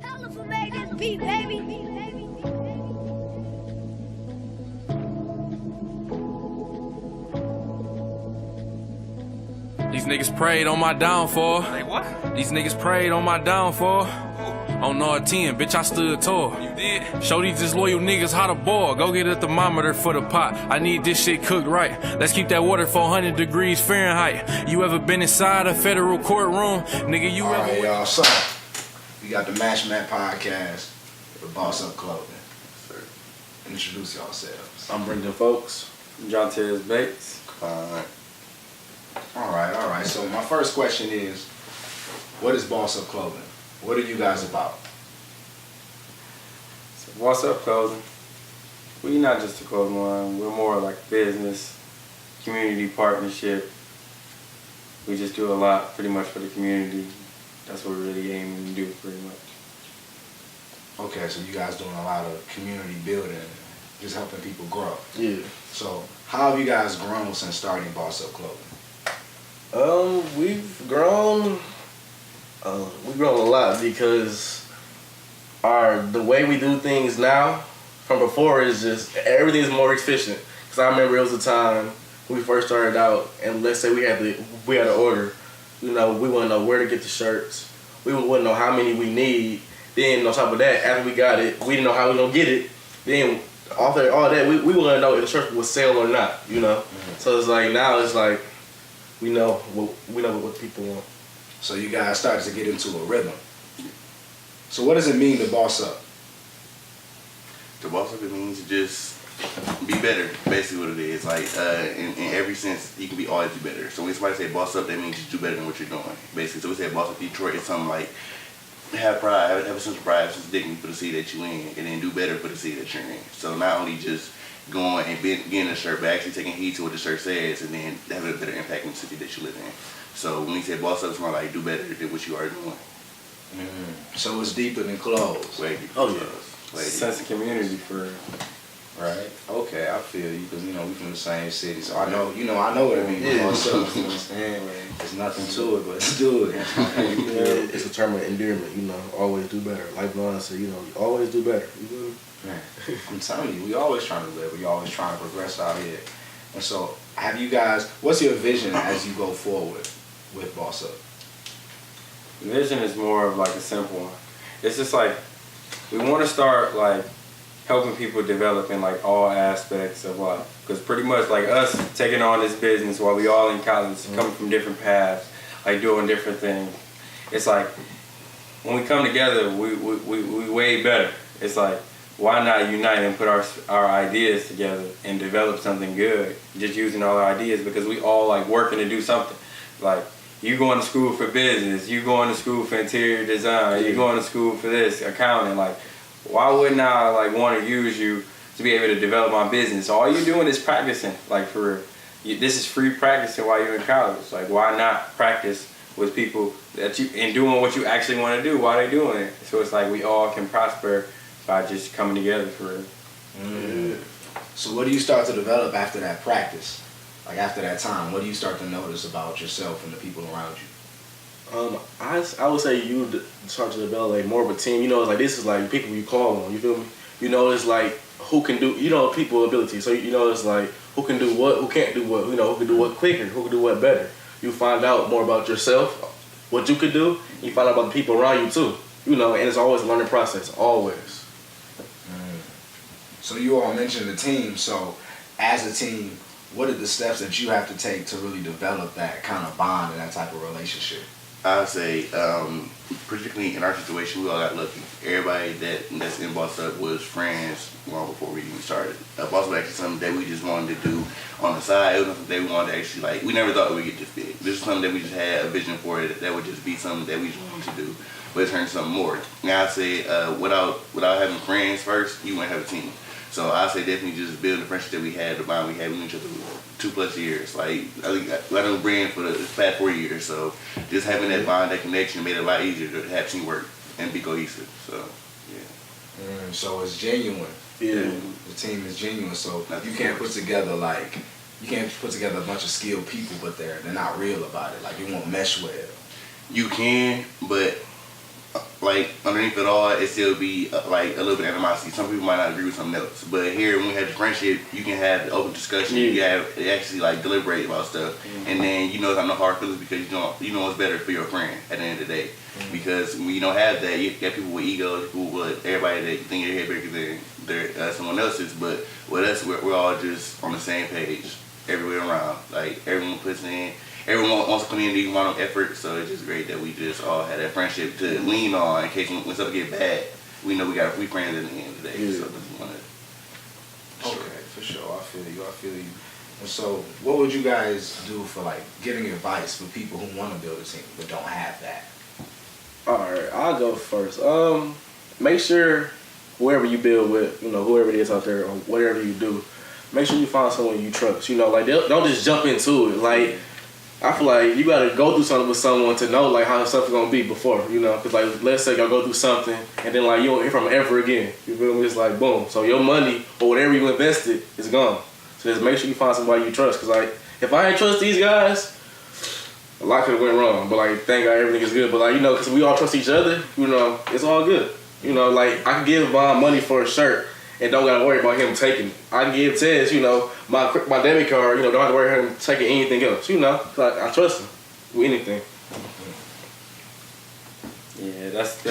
Colorful made this beat, baby. These niggas prayed on my downfall. Like what? These niggas prayed on my downfall. On R10, bitch, I stood tall. You did? Show these disloyal niggas how to boil. Go get a thermometer for the pot. I need this shit cooked right. Let's keep that water 400 degrees Fahrenheit. You ever been inside a federal courtroom? Nigga, you All ever... right, y'all, so we got the Match Mat podcast with Boss Up Clothing. Sir. Introduce yourselves. I'm Brendan Folks. John Terrence Bates. Fine. All right. So my first question is, what is Boss Up Clothing? What are you guys about? So what's up, clothing? We're not just a clothing line. We're more like business, community partnership. We just do a lot pretty much for the community. That's what we're really aiming to do pretty much. Okay, so you guys doing a lot of community building, just helping people grow. Yeah. So how have you guys grown since starting Boss Up Clothing? We've grown. We've grown a lot because the way we do things now from before is just everything's more efficient. Cause I remember it was a time when we first started out, and let's say we had to order. You know, we wouldn't know where to get the shirts. We wouldn't know how many we need. Then on top of that, after we got it, we didn't know how we gonna get it. Then after all that, we wouldn't know if the shirt would sell or not. You know, so it's like now it's like we know what people want. So you guys started to get into a rhythm. So what does it mean to boss up? To boss up, it means to just be better. Basically, what it is. Like in every sense, you can be always be better. So when somebody say boss up, that means just do better than what you're doing. Basically, so we say boss up Detroit is something like have pride, have a sense of pride, have a sense of dignity for the city that you in, and then do better for the city that you're in. So not only just going and getting a shirt, but actually taking heed to what the shirt says, and then having a better impact in the city that you live in. So when we say boss up, it's more like do better than what you are doing. So it's deeper than clothes. Way deeper. Oh, yeah. Way deeper. Sense of community for Right. Okay, I feel you because we from the same city, so I know what it means. Yeah. Boss up, you know what I'm saying? There's nothing to it, but let's do it. It's a term of endearment, always do better. Like Vaughn said, always do better. You feel me? Man, I'm telling you, we always trying to live. We always trying to progress out here. And so, have you guys? What's your vision as you go forward with Boss Up? vision is more of like a simple one. It's just like we want to start like helping people develop in like all aspects of life. Because pretty much like us taking on this business while we all in college, coming from different paths, like doing different things. It's like when we come together, we way better. It's like why not unite and put our ideas together and develop something good? Just using all our ideas because we all like working to do something. Like you going to school for business, you going to school for interior design, you going to school for this accounting. Like why wouldn't I like want to use you to be able to develop my business? All you're doing is practicing. Like for real. This is free practicing while you're in college. Like why not practice with people that you and doing what you actually want to do while they're doing it? So it's like we all can prosper by just coming together for real. So what do you start to develop after that practice? Like after that time, what do you start to notice about yourself and the people around you? I would say you would start to develop like more of a team. It's like this is like people you call on. You feel me? It's like who can do. People ability. So it's like who can do what, who can't do what. Who can do what quicker, who can do what better. You find out more about yourself, what you could do. You find out about the people around you too. And it's always a learning process. Always. So you all mentioned the team. So as a team, what are the steps that you have to take to really develop that kind of bond and that type of relationship? I would say, particularly in our situation, we all got lucky. Everybody that's in Boss Up was friends long before we even started. Boss Up was actually something that we just wanted to do on the side. It was something that we wanted to actually, like, we never thought we would get this big. This was something that we just had a vision for it. That would just be something that we just wanted to do. But it turned into something more. Now I'd say, without having friends first, you wouldn't have a team. So I say definitely just build the friendship that we had, the bond we had with each other 2+ years. Like I know Brand for the past 4 years, so just having that bond, that connection made it a lot easier to have teamwork and be cohesive. So yeah. So it's genuine. Yeah. The team is genuine. So you can't put together a bunch of skilled people, but they're not real about it. Like it won't mesh well. You can, but like underneath it all, it still be like a little bit of animosity. Some people might not agree with something else, but here when we have the friendship, you can have the open discussion. You can have actually like deliberate about stuff, and then you know it's not no hard feelings because you know what's better for your friend at the end of the day. Because when you don't have that, you got people with egos, people with everybody that you think your head bigger than someone else's. But with us, we're all just on the same page everywhere around. Like everyone puts in. Everyone wants to come in and do one effort, so it's just great that we just all had that friendship to lean on in case when something get bad. We know we friends at the end of the day. So that's one of Okay, for sure. I feel you. And so, what would you guys do for like giving advice for people who want to build a team but don't have that? Alright, I'll go first. Make sure whoever you build with, whoever it is out there or whatever you do, make sure you find someone you trust. Like don't just jump into it. Like I feel like you gotta go through something with someone to know like how stuff's gonna be before, because like let's say y'all go through something and then like you don't hear from them ever again. You feel me? It's like boom. So your money or whatever you invested is gone. So just make sure you find somebody you trust. Cause like if I ain't trust these guys, a lot could have went wrong. But like thank God everything is good. But like cause we all trust each other, it's all good. Like I can give Vaughn money for a shirt and don't gotta worry about him taking it. I can give Tez, my debit card, don't have to worry about him taking anything else, Like I trust him with anything. Yeah, that's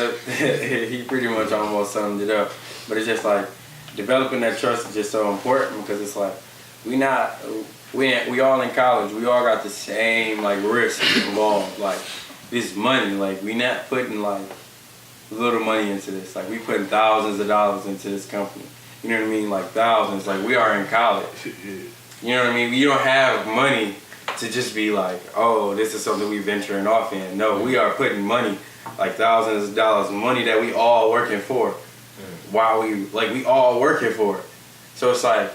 he pretty much almost summed it up. But it's just like developing that trust is just so important because it's like we all in college, we all got the same like risk involved. Like this money, like we not putting like little money into this. Like we putting thousands of dollars into this company. You know what I mean? Like thousands. Like we are in college. You know what I mean? We don't have money to just be like, oh, this is something we venturing off in. No, we are putting money, like thousands of dollars, money that we all working for. While we all working for it. So it's like,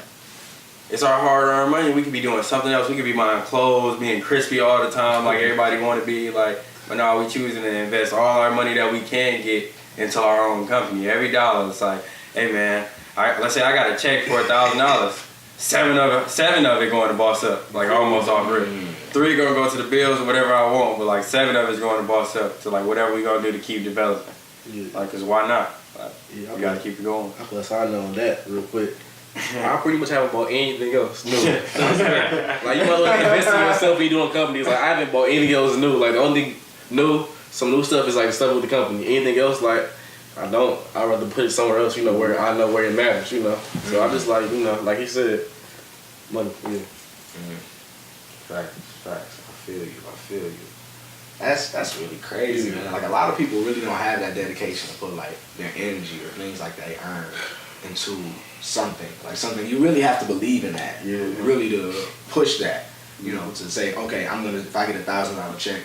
it's our hard-earned money. We could be doing something else. We could be buying clothes, being crispy all the time, like everybody want to be. Like, but now we choosing to invest all our money that we can get into our own company. Every dollar, it's like, hey man, let's say I got a check for $1,000. Seven of it going to boss up, like almost off rip. 3 gonna go to the bills or whatever I want, but like 7 of it's going to boss up to like whatever we gonna do to keep developing. Like, cause why not? Like, we gotta keep it going. I put a sign on that real quick. I pretty much haven't bought anything else new. Like you might well invest in yourself when you doing companies. Like I haven't bought anything else new. Like the only some new stuff is like stuff with the company. Anything else, like I don't. I'd rather put it somewhere else. Where I know where it matters. So I just like like he said, money. Yeah. Facts. I feel you. That's really crazy, man. Like a lot of people really don't have that dedication to put like their energy or things like they earn into something. Like something you really have to believe in that. Yeah. Really to push that. To say, okay, if I get $1,000 check,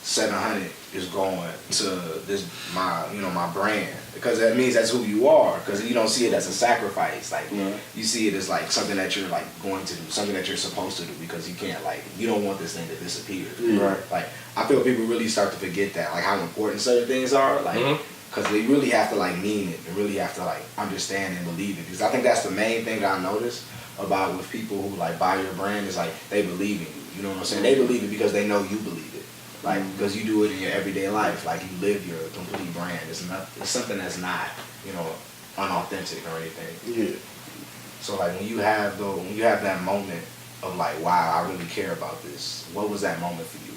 700 is going to this my brand, because that means that's who you are, because you don't see it as a sacrifice. Like you see it as like something that you're like going to do, something that you're supposed to do, because you don't want this thing to disappear. Right. Like I feel people really start to forget that, like how important certain things are, like because they really have to like mean it, they really have to like understand and believe it, because I think that's the main thing that I noticed about with people who like buy your brand is like they believe in you. You know what I'm saying? They believe it because they know you believe it. Like, because you do it in your everyday life. Like, you live your complete brand. It's something that's not, unauthentic or anything. Yeah. So, like, when you have that moment of, like, wow, I really care about this, what was that moment for you?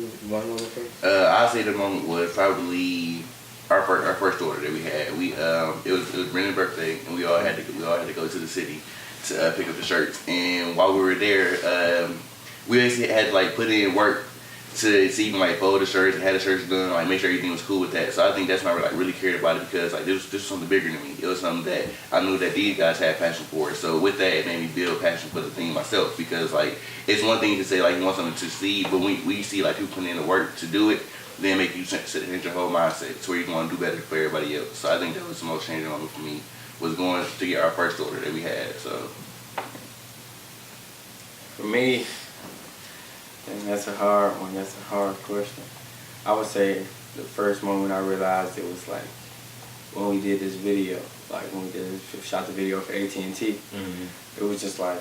You want to know first? I'd say the moment was probably our first order that we had. It was Brendan's birthday, and we all had to go to the city to pick up the shirts. And while we were there, we basically had to like put in work to even like fold the shirts and had the shirts done, like make sure everything was cool with that. So I think that's why I like really cared about it, because like this was something bigger than me. It was something that I knew that these guys had passion for. So with that, it made me build passion for the thing myself, because like it's one thing to say like you want something to succeed, but when we see like people putting in the work to do it, then make you change your whole mindset to where you're going to do better for everybody else. So I think that was the most changing moment for me, was going to get our first order that we had. So for me, and that's a hard one. That's a hard question. I would say the first moment I realized it was like when we did this video, like when we shot the video for AT&T. It was just like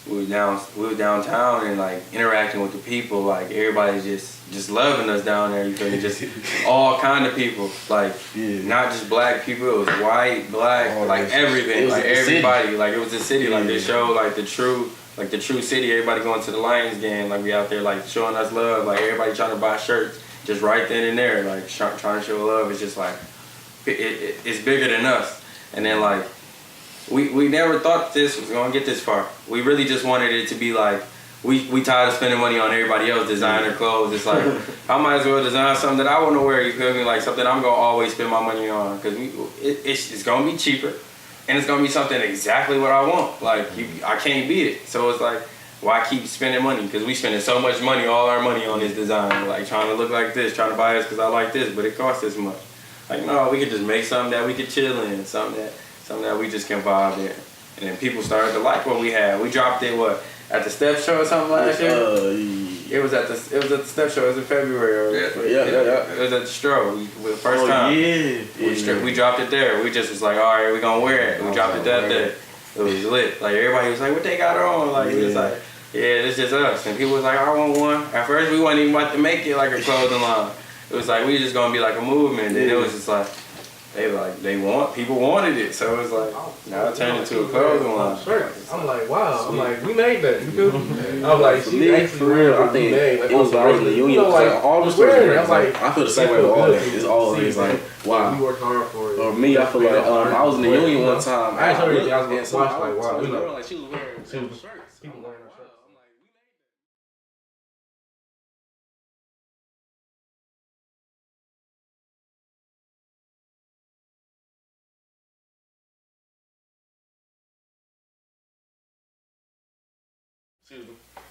we were downtown and like interacting with the people. Like everybody just loving us down there. You feel me? Just all kind of people. Like not just black people. It was white, black, like everything. Like everybody. Like it was the city. Like they showed like the true city. Everybody going to the Lions game. Like we out there like showing us love. Like everybody trying to buy shirts. Just right then and there. Like trying to show love. It's just like it's bigger than us. And then like. We never thought this was gonna get this far. We really just wanted it to be like we tired of spending money on everybody else designer clothes. It's like I might as well design something that I want to wear. You feel me? Like something I'm gonna always spend my money on because it's gonna be cheaper and it's gonna be something exactly what I want. Like I can't beat it. So it's like why keep spending money? Because we spending so much money, all our money on this design. Like trying to look like this, trying to buy this because I like this, but it costs this much. Like no, we could just make something that we could chill in, something that we just can vibe in. And then people started to like what we had. We dropped it at the Step Show or something last year? It was at the Step Show. It was in February. Yeah. It was at the Stro. The first time. We dropped it there. We just was like, all right, we gonna wear it. We dropped it that day. It was lit. Like everybody was like, what they got on? Like it was like, yeah, it's just us. And people was like, I want one. At first we wasn't even about to make it like a clothing line. It was like we just gonna be like a movement. And it was just like. People wanted it, so it was like now it turned into a clothing line. I'm like, wow. I'm like, we made that. You feel me? I'm like, she actually for real. I think it was when I was in the union. Like all the stores were great. I feel the same way with all that. It's always like, wow. We worked hard for it. Or me, I feel like I was in the union one time. I told her I was gonna watch like, wow. You know, like she was wearing shirts. People wearing her shirts.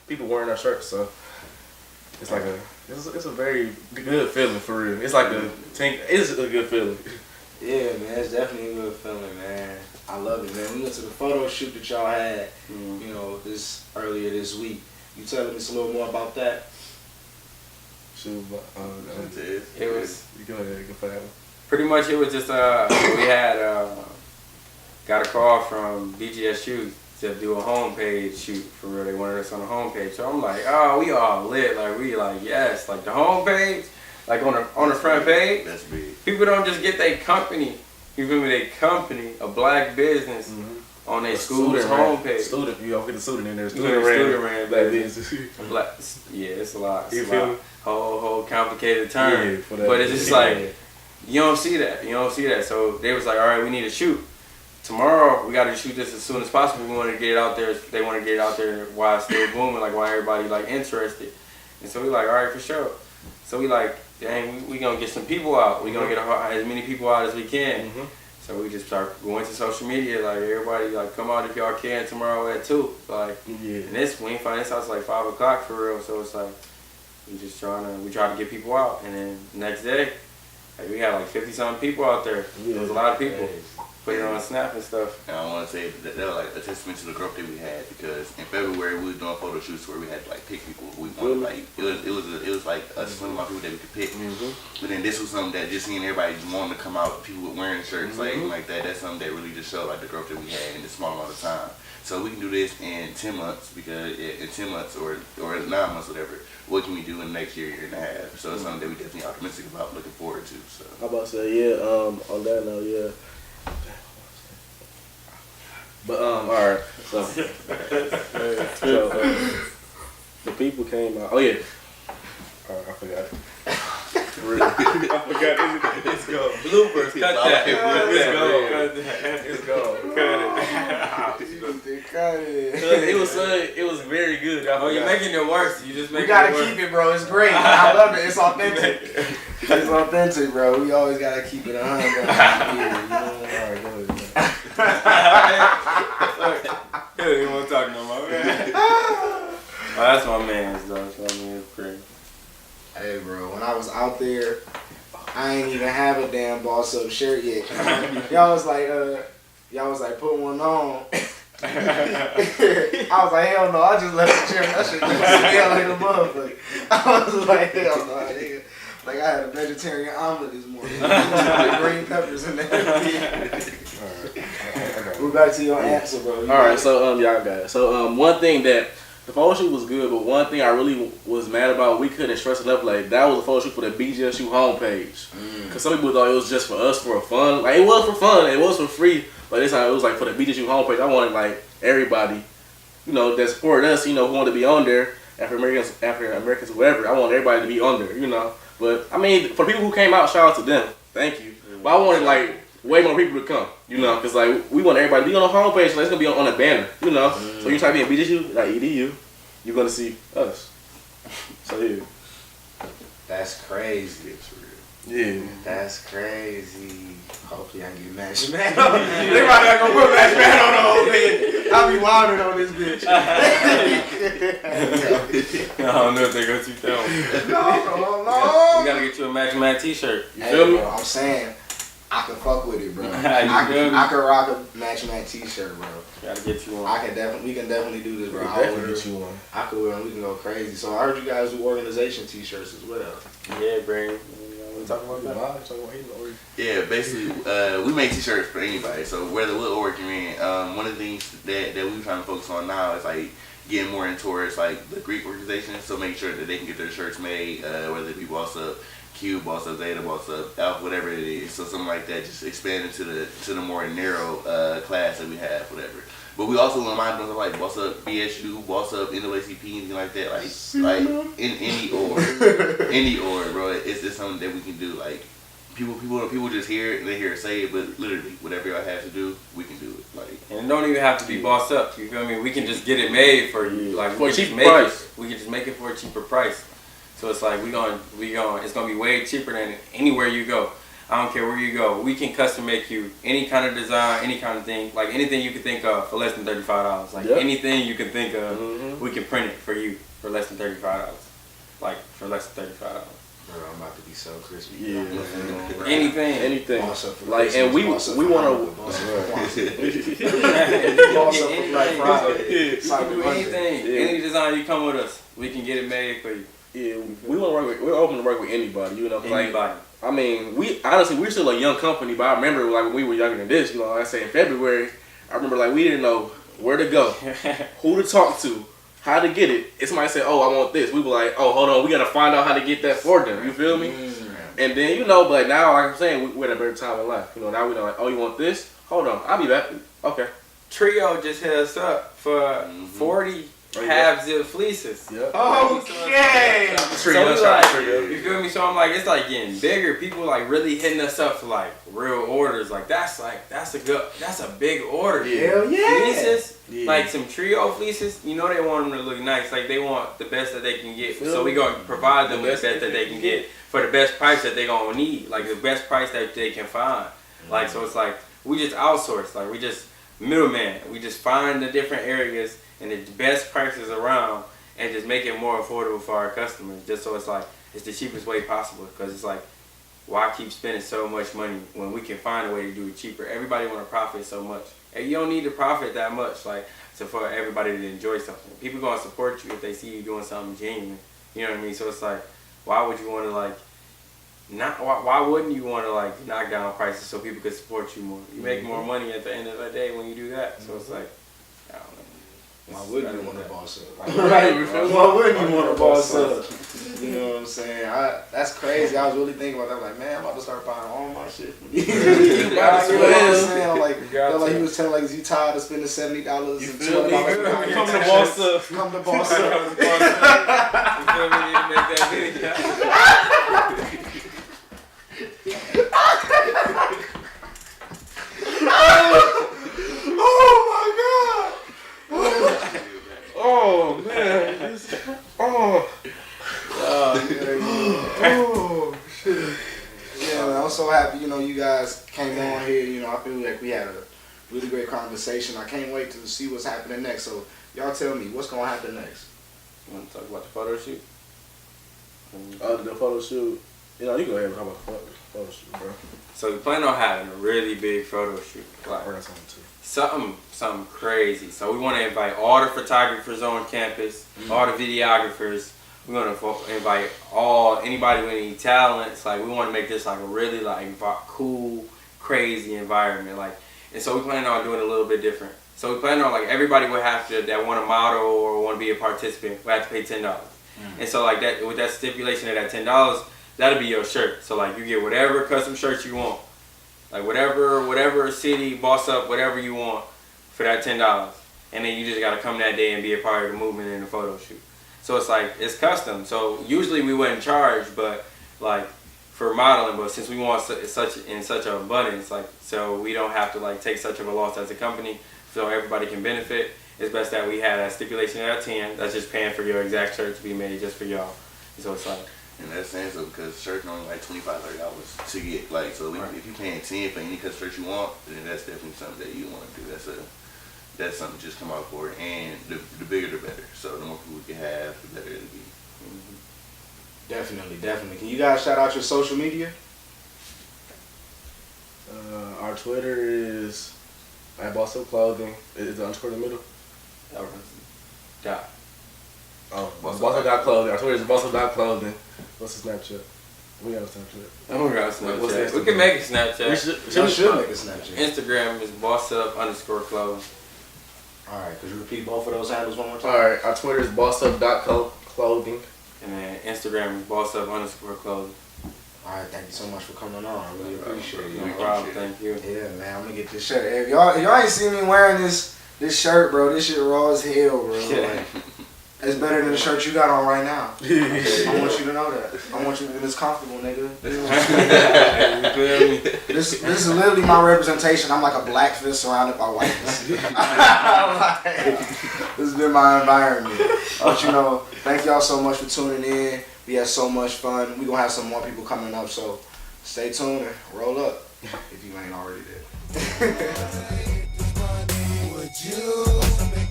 People wearing our shirts, so it's like it's a very good feeling for real. It's like it's a good feeling. Yeah, man, it's definitely a good feeling, man. I love it, man. We went to the photo shoot that y'all had, you know, earlier this week. You telling us a little more about that? Shoot, It was. You go ahead, go for that one. Pretty much, it was just we had got a call from BGSU to do a homepage shoot for real. They wanted us on the homepage, so I'm like, oh, we all lit. Like we like yes, like the homepage, like on the front page. That's big. People don't just get their company. You feel me? They company, a black business on their school's homepage. Student, you don't get the student in there. Student ran black business. Yeah, it's a lot. You feel me? Whole complicated term. Yeah, for that. But it's just like you don't see that. You don't see that. So they was like, all right, we need to shoot. Tomorrow we got to shoot this as soon as possible. We want to get it out there. They want to get it out there while it's still booming, like while everybody like interested. And so we like, all right, for sure. So we like, dang, we gonna get some people out. We gonna get as many people out as we can. So we just start going to social media, like everybody, like come out if y'all can tomorrow at 2. Like, and this we ain't find this house like 5 o'clock for real. So it's like we try to get people out, and then next day, like we had like 50-something people out there. There was a lot of people. Put it on Snap and stuff. And I want to say that was like a testament to the growth that we had, because in February we was doing photo shoots where we had to like pick people we wanted. Like it was like a slim amount of people that we could pick. But then this was something that just seeing everybody just wanting to come out, people with wearing shirts like that. That's something that really just showed like the growth that we had in this small amount of time. So we can do this in 10 months because in 10 months or 9 months, whatever. What can we do in the next year and a half? So it's something that we definitely optimistic about, looking forward to. So I'm about to say on that note, yeah. But alright, so the people came out. Oh yeah, alright, I forgot. I forgot. Let's go. Bloopers, cut that. Let's go. Cut it. It was very good. Oh, you're making it worse. You just We gotta keep it, bro. It's great. I love it. It's authentic. It's authentic, bro. We always gotta keep it 100. Alright, go ahead. You won't talk no more. Oh, that's my man's though. So I mean, it's great. Hey, bro. When I was out there, I ain't even have a damn boss up shirt yet. Y'all was like, put one on. I was like, hell no. I just left the chair. That shit just smell like a motherfucker. I was like, hell no, nigga. Like I had a vegetarian omelet this morning. With green peppers in there. We're back to your answer, bro. All right, so y'all got it. So one thing that the photo shoot was good, but one thing I really was mad about, we couldn't stress enough, like that was a photo shoot for the BGSU homepage. Cause some people thought it was just for us for fun. Like it was for fun, it was for free, but this time it was like for the BGSU homepage. I wanted like everybody, you know, that supported us, you know, who wanted to be on there, African Americans, whoever. I want everybody to be on there, you know. But I mean, for people who came out, shout out to them. Thank you. But I wanted like way more people to come, you know, because like we want everybody to be on the homepage, so it's gonna be on a banner, you know. So you type in BGSU, like EDU, you're gonna see us. So yeah. That's crazy. Yeah. That's crazy. Hopefully I can get Match Man on. They probably not gonna put Match Man on the whole thing. I'll be wilding on this bitch. I don't know if they're gonna keep that one. No. We gotta get you a Match Man t-shirt. You feel me? Bro, I'm saying I can fuck with it, bro. I can rock a Match Man t-shirt, bro. Gotta get you one. We can definitely do this, bro. We can definitely get you one. I could wear them. We can go crazy. So I heard you guys do organization t-shirts as well. Yeah, bring. We talking about that. Yeah, basically, we make t-shirts for anybody. So whether what org you're in, one of the things that we're trying to focus on now is like getting more in towards like the Greek organization. So make sure that they can get their shirts made, whether it be Boss Up Q, Boss Up Zeta, Boss Up Alpha, whatever it is. So something like that, just expand into the more narrow class that we have, whatever. But we also remind them of like Boss Up BSU, Boss Up NAACP, anything like that. Like in any org, bro. It's just something that we can do. Like people just hear it and they hear it say it, but literally whatever y'all have to do, we can do it. Like, and it don't even have to be Boss Up. You feel me? We can just get it made for you, like for a cheaper price. We can just make it for a cheaper price. So it's like it's gonna be way cheaper than anywhere you go. I don't care where you go. We can custom make you any kind of design, any kind of thing, like anything you can think of for less than $35. Like anything you can think of, we can print it for you for less than $35. Like for less than $35. Bro, I'm about to be so crispy. Yeah. Anything. Like, and we want to. Anything. Any design you come with us, we can get it made for you. Yeah, we want to work with. We're open to work with anybody. You know, anybody. Like, I mean, we're still a young company, but I remember like when we were younger than this. You know, like I say in February, I remember like we didn't know where to go, who to talk to, how to get it. If somebody said, "Oh, I want this," we were like, "Oh, hold on, we gotta find out how to get that for them." You feel me? And then you know, but now like I'm saying, we're at a better time in life. You know, now we know like, "Oh, you want this? Hold on, I'll be back." Okay. Trio just hit us up for 40 half zip fleeces. Yep. Okay. So we like, you feel me? So I'm like, it's like getting bigger. People like really hitting us up for like real orders. Like that's a big order. Hell yeah. Fleeces, like some trio fleeces. You know they want them to look nice. Like they want the best that they can get. So we gonna provide them with the best that they can get for the best price that they gonna need. Like the best price that they can find. Like so it's like we just outsource. Like we just middleman. We just find the different areas and the best prices around and just make it more affordable for our customers, just so it's like it's the cheapest way possible. Because it's like, why keep spending so much money when we can find a way to do it cheaper? Everybody want to profit so much, and you don't need to profit that much, like so for everybody to enjoy something. People gonna support you if they see you doing something genuine. You know what I mean? So it's like, why would you want to like why wouldn't you want to like knock down prices so people could support you more? You make more money at the end of the day when you do that. So it's like, I don't know. Why wouldn't you want to boss up? Right. Why wouldn't you want to boss up? You know what I'm saying? That's crazy. I was really thinking about that. I'm like, man, I'm about to start buying all my shit. You know what I'm saying? I'm like, he was telling like, is you tired of spending $70 and $200? Come to boss up. Come to boss up. You feel me? You make that video. Oh my god! Oh man! Oh shit! Yeah, man, I'm so happy. You know, you guys came on here. You know, I feel like we had a really great conversation. I can't wait to see what's happening next. So, y'all tell me what's gonna happen next. You want to talk about the photo shoot? The photo shoot. You know, you go ahead and talk about the photo shoot, bro. So we plan on having a really big photo shoot. Like something crazy. So we want to invite all the photographers on campus, all the videographers. We're going to invite anybody with any talents. Like we want to make this like a really like cool, crazy environment. Like And so we plan on doing it a little bit different. So we plan on like everybody would have to, that want to model or want to be a participant, would have to pay $10. And so like that, with that stipulation of that $10, that'll be your shirt. So like you get whatever custom shirt you want. Like whatever city, boss up, whatever you want for that $10. And then you just gotta come that day and be a part of the movement and the photo shoot. So it's like, it's custom. So usually we wouldn't charge, but like for modeling, but since we want such an abundance, like, so we don't have to like take such of a loss as a company, so everybody can benefit, it's best that we have that stipulation at 10, that's just paying for your exact shirt to be made just for y'all. So it's like, in that sense, though, because shirts are only like $25-$30 to get, like, so if you paying 10 for any custom shirt you want, then that's definitely something that you want to do. That's something to just come out for, and the bigger the better. So the more people we can have, the better it'll be. Definitely. Can you guys shout out your social media? Our Twitter is @BossUp Clothing. Is the underscore in the middle? dot. Oh, BossUp.clothing. Our Twitter is BossUp.clothing. What's the Snapchat? We got a Snapchat. Oh, we got a What's Snapchat. the We can make a Snapchat. We should make a Snapchat. Instagram is bossup_clothing. Alright, could you repeat both of those handles one more time? Alright, our Twitter is BossUp.clothing. And then Instagram is bossup_clothing. Alright, thank you so much for coming on. I really appreciate it. No problem, thank you. Yeah, man, I'm gonna get this shirt. If y'all ain't seen me wearing this shirt, bro, this shit raw as hell, bro. Like, it's better than the shirt you got on right now. I want you to know that. I want you to be this comfortable, nigga. You feel me? This is literally my representation. I'm like a black fist surrounded by whiteness. Like, this has been my environment. But you know, thank y'all so much for tuning in. We had so much fun. We gonna have some more people coming up, so stay tuned and roll up if you ain't already there.